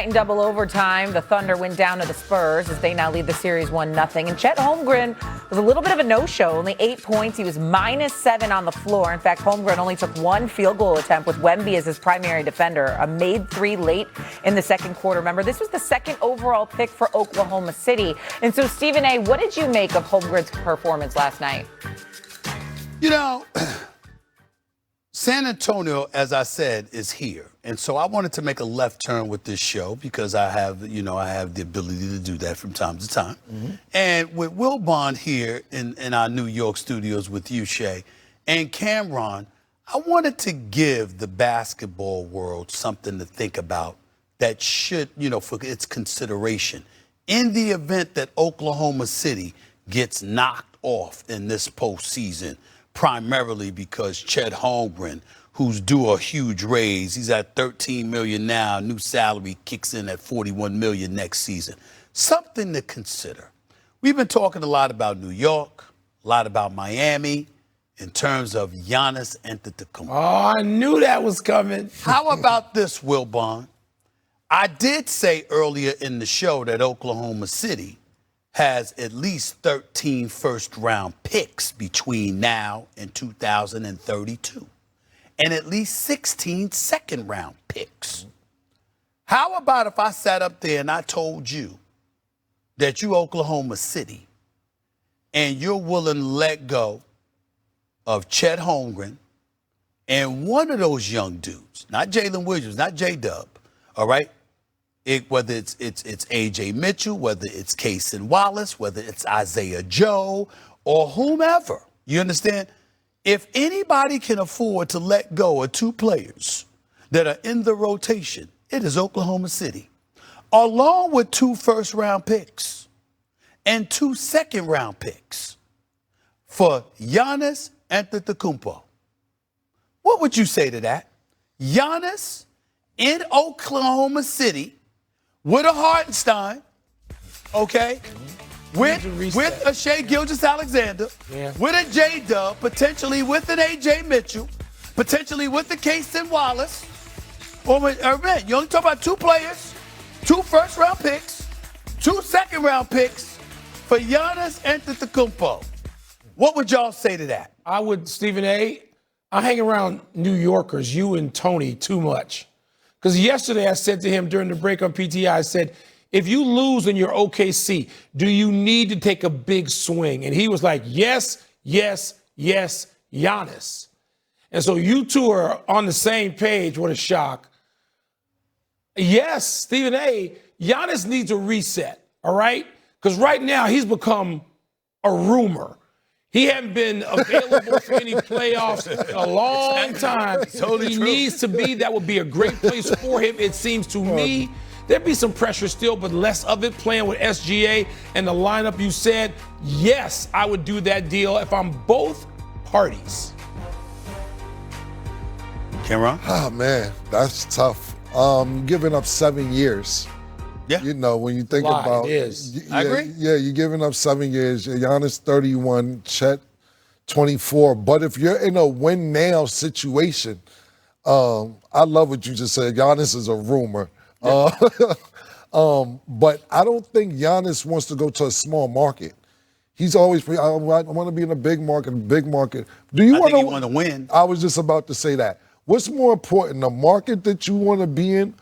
in double overtime, the Thunder went down to the Spurs as they now lead the series 1-0. And Chet Holmgren was a little bit of a no-show, only 8 points. He was -7 on the floor. In fact, Holmgren only took one field goal attempt with Wemby as his primary defender, a made three late in the second quarter. Remember, this was the second overall pick for Oklahoma City. And so, Stephen A., what did you make of Holmgren's performance last night? You know, San Antonio, as I said, is here. And so I wanted to make a left turn with this show because I have the ability to do that from time to time. Mm-hmm. And with Will Bond here in our New York studios with you, Shay, and Cameron, I wanted to give the basketball world something to think about that should, for its consideration. In the event that Oklahoma City gets knocked off in this postseason, primarily because Chet Holmgren, who's due a huge raise, he's at $13 million now, new salary kicks in at $41 million next season. Something to consider. We've been talking a lot about New York, a lot about Miami, in terms of Giannis Antetokounmpo. Oh, I knew that was coming. How about this, Will Bond? I did say earlier in the show that Oklahoma City has at least 13 first-round picks between now and 2032, and at least 16 second-round picks. How about if I sat up there and I told you that you Oklahoma City and you're willing to let go of Chet Holmgren and one of those young dudes, not Jalen Williams, not J-Dub, all right? Whether it's A.J. Mitchell, whether it's Cason Wallace, whether it's Isaiah Joe, or whomever, you understand? If anybody can afford to let go of two players that are in the rotation, it is Oklahoma City, along with 2 first-round picks and 2 second-round picks for Giannis Antetokounmpo. What would you say to that? Giannis in Oklahoma City with a Hartenstein, okay, with a Shai Gilgeous-Alexander, with a J-Dub, potentially with an A.J. Mitchell, potentially with the Cason Wallace. Man, you only talk about 2 players, 2 first-round picks, 2 second-round picks for Giannis Antetokounmpo. What would y'all say to that? I would, Stephen A., I hang around New Yorkers, you and Tony, too much. Because yesterday I said to him during the break on PTI, I said, if you lose in your OKC, do you need to take a big swing? And he was like, yes, yes, yes, Giannis. And so you two are on the same page. What a shock. Yes, Stephen A., Giannis needs a reset, all right? Because right now he's become a rumor. He hadn't been available for any playoffs in a long time. Totally he true. needs to be. That would be a great place for him, it seems to me. There'd be some pressure still, but less of it playing with SGA and the lineup you said. Yes, I would do that deal if I'm both parties. Cameron? Oh, man, that's tough. Giving up 7 years. Yeah. When you think about it is. I agree. Yeah, you're giving up 7 years. Giannis 31, Chet 24. But if you're in a win now situation, I love what you just said. Giannis is a rumor. Yeah. But I don't think Giannis wants to go to a small market. He's always, I want to be in a big market, Do you think he want to win. I was just about to say that. What's more important, the market that you want to be in,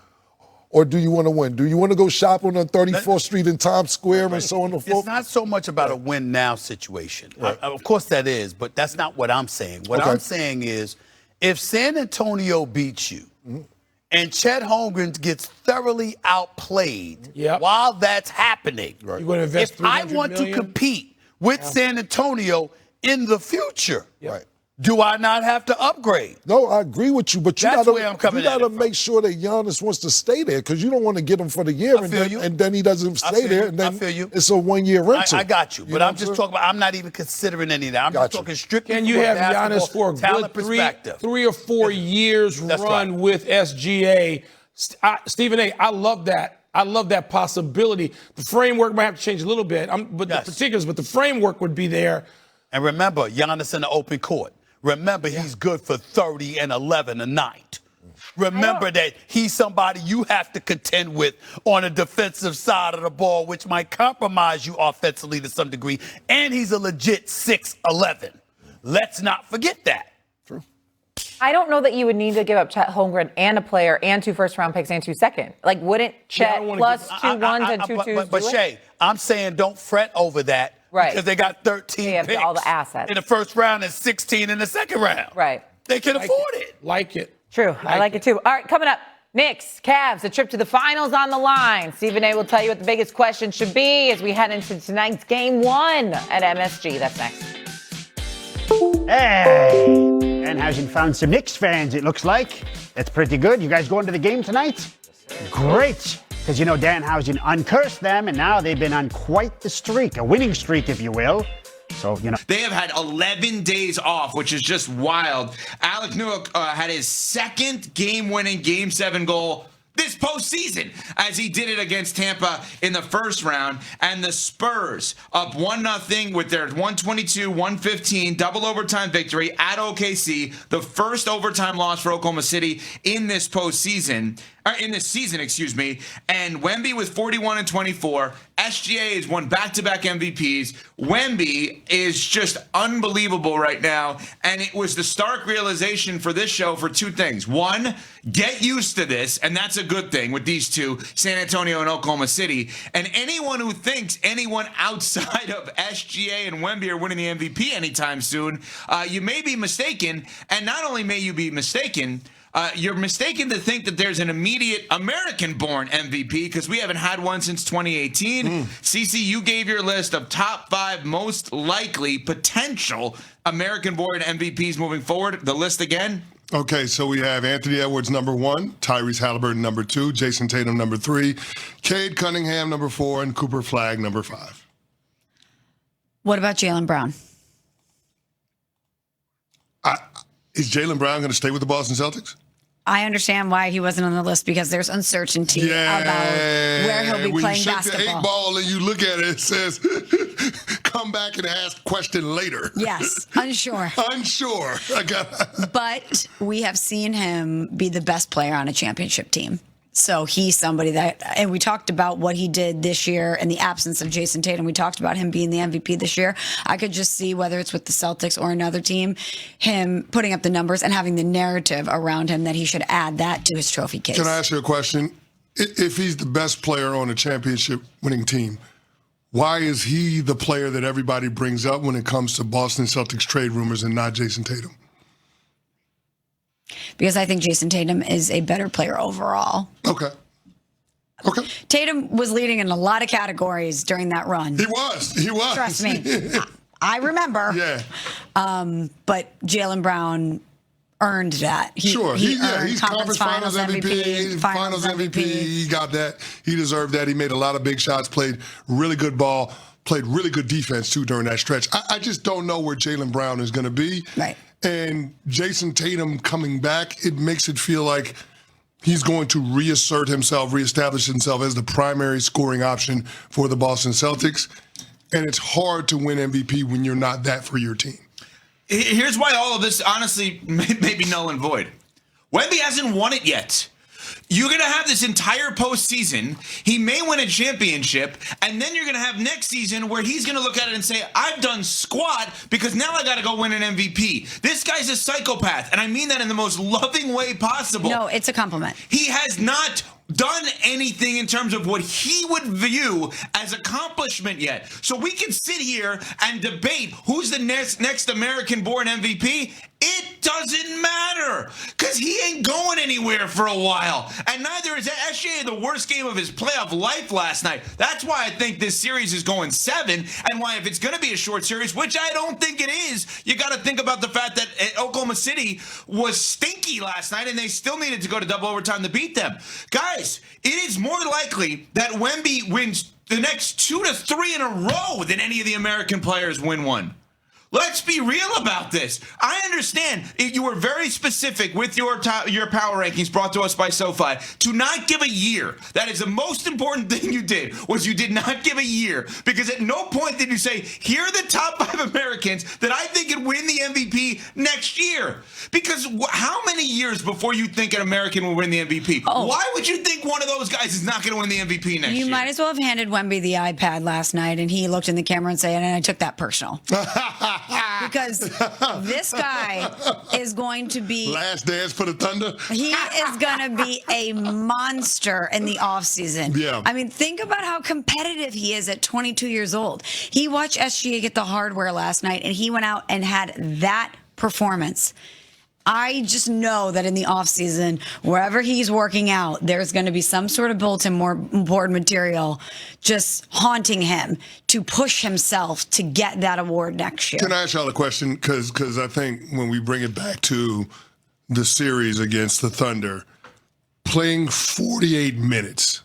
or do you want to win? Do you want to go shopping on 34th Street in Times Square and so on and so forth? It's not so much about a win-now situation. Right. Of course that is, but that's not what I'm saying. What I'm saying is if San Antonio beats you and Chet Holmgren gets thoroughly outplayed while that's happening, You're going to invest if I want to compete with San Antonio in the future, do I not have to upgrade? No, I agree with you, but you That's where I'm coming got to at it make sure that Giannis wants to stay there because you don't want to get him for the year and then he doesn't stay there and then it's a 1-year rental. I got you, but I'm just talking about, I'm not even considering any of that. I'm just talking strictly Can you have Giannis for a good 3 or 4 years run with SGA? Stephen A., I love that. I love that possibility. The framework might have to change a little bit, but the particulars, but the framework would be there. And remember, Giannis in the open court. Remember, he's good for 30 and 11 a night. Remember that he's somebody you have to contend with on a defensive side of the ball, which might compromise you offensively to some degree. And he's a legit 6'11". Let's not forget that. True. I don't know that you would need to give up Chet Holmgren and a player and 2 first-round picks and 2 second. Like, wouldn't Chet plus 2 ones and 2 twos But Shay, I'm saying don't fret over that. Right. Because they got 13 They have picks all the assets. in the first round and 16 in the second round. Right. They can afford it. Like it. True. I like it too. All right, coming up, Knicks, Cavs, a trip to the finals on the line. Stephen A. will tell you what the biggest question should be as we head into tonight's Game 1 at MSG. That's next. Hey, Danhausen found some Knicks fans, it looks like. That's pretty good. You guys going to the game tonight? Great, because you know Danhausen uncursed them, and now they've been on quite the streak, a winning streak, if you will. So, you know. They have had 11 days off, which is just wild. Alec Newell had his second game-winning Game 7 goal this postseason, as he did it against Tampa in the first round. And the Spurs up 1-0 with their 122-115 double overtime victory at OKC, the first overtime loss for Oklahoma City in this postseason. In this season, excuse me. And Wemby with 41 and 24. SGA has won back-to-back MVPs. Wemby is just unbelievable right now. And it was the stark realization for this show for 2 things. 1, get used to this, and that's a good thing with these two, San Antonio and Oklahoma City. And anyone who thinks anyone outside of SGA and Wemby are winning the MVP anytime soon, you may be mistaken. And not only may you be mistaken, you're mistaken to think that there's an immediate American-born MVP because we haven't had one since 2018. CC, you gave your list of top 5 most likely potential American-born MVPs moving forward. The list again? Okay, so we have Anthony Edwards, number 1, Tyrese Halliburton, number 2, Jason Tatum, number 3, Cade Cunningham, number 4, and Cooper Flagg, number 5. What about Jaylen Brown? Is Jaylen Brown going to stay with the Boston Celtics? I understand why he wasn't on the list because there's uncertainty about where he'll be playing basketball. When you shake basketball. the 8 ball and you look at it, it says, come back and ask question later. Yes, unsure. Unsure. But we have seen him be the best player on a championship team. So he's somebody that, and we talked about what he did this year in the absence of Jason Tatum. We talked about him being the MVP this year. I could just see, whether it's with the Celtics or another team, him putting up the numbers and having the narrative around him that he should add that to his trophy case. Can I ask you a question? If he's the best player on a championship winning team, why is he the player that everybody brings up when it comes to Boston Celtics trade rumors and not Jason Tatum? Because I think Jason Tatum is a better player overall. Okay. Tatum was leading in a lot of categories during that run. He was. Trust me. I remember. Yeah. But Jaylen Brown earned that. He earned he's conference finals MVP, finals MVP. He got that. He deserved that. He made a lot of big shots, played really good ball, played really good defense, too, during that stretch. I just don't know where Jaylen Brown is going to be. Right. And Jason Tatum coming back, it makes it feel like he's going to reassert himself, reestablish himself as the primary scoring option for the Boston Celtics. And it's hard to win MVP when you're not that for your team. Here's why all of this, honestly, may be null and void. Wemby hasn't won it yet. You're going to have this entire postseason. He may win a championship, and then you're going to have next season where he's going to look at it and say, I've done squat because now I got to go win an MVP. This guy's a psychopath, and I mean that in the most loving way possible. No, it's a compliment. He has not done anything in terms of what he would view as accomplishment yet. So we can sit here and debate who's the next American-born MVP. It doesn't matter because he ain't going anywhere for a while. And neither is SGA, the worst game of his playoff life last night. That's why I think this series is going 7, and why if it's going to be a short series, which I don't think it is, you got to think about the fact that Oklahoma City was stinky last night and they still needed to go to double overtime to beat them. Guys, it is more likely that Wemby wins the next 2 to 3 in a row than any of the American players win one. Let's be real about this. I understand you were very specific with your power rankings brought to us by SoFi to not give a year. That is the most important thing you did, was you did not give a year. Because at no point did you say, here are the top 5 Americans that I think could win the MVP next year. Because how many years before you think an American will win the MVP? Oh. Why would you think one of those guys is not going to win the MVP next year? You might as well have handed Wemby the iPad last night, and he looked in the camera and said, and I took that personal. Because this guy is going to be Last dance for the Thunder. he is going to be a monster in the offseason. Yeah. I mean, think about how competitive he is at 22 years old. He watched SGA get the hardware last night, and he went out and had that performance. I just know that in the offseason, wherever he's working out, there's going to be some sort of bulletin board material just haunting him to push himself to get that award next year. Can I ask y'all a question? Because I think when we bring it back to the series against the Thunder, playing 48 minutes